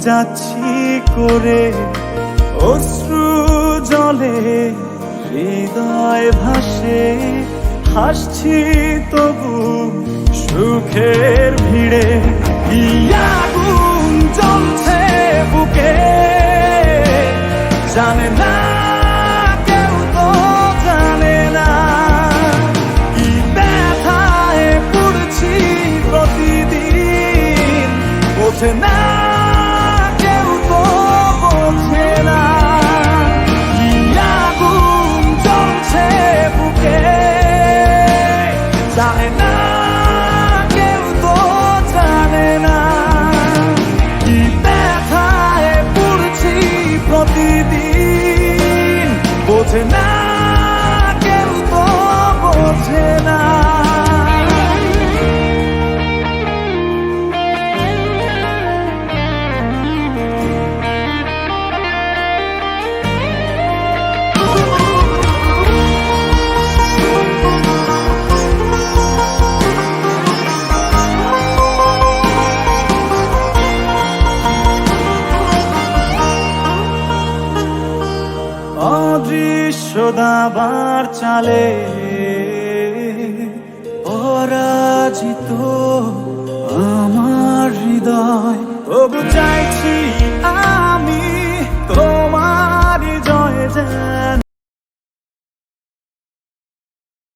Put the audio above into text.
যাচ্ছি করে অশ্রু জলে হৃদয় ভাসে, হাসছি তবু সুখের ভিড়ে। আগুন জ্বলছে বুকে, জানে না কেউ, তো জানে না কি ব্যথায় পড়ছি প্রতিদিন। বোঝে না কেউ, তো বোঝে না কি আগুন জ্বলছে বুকে, জানে না কেউ, তো জানে না কি ব্যথায় পড়ছি প্রতিদিন। বোঝে না কেউ, তো বোঝে না। অদৃশ্য দাবার চালে পরাজিত আমার হৃদয়, তবু চাইছি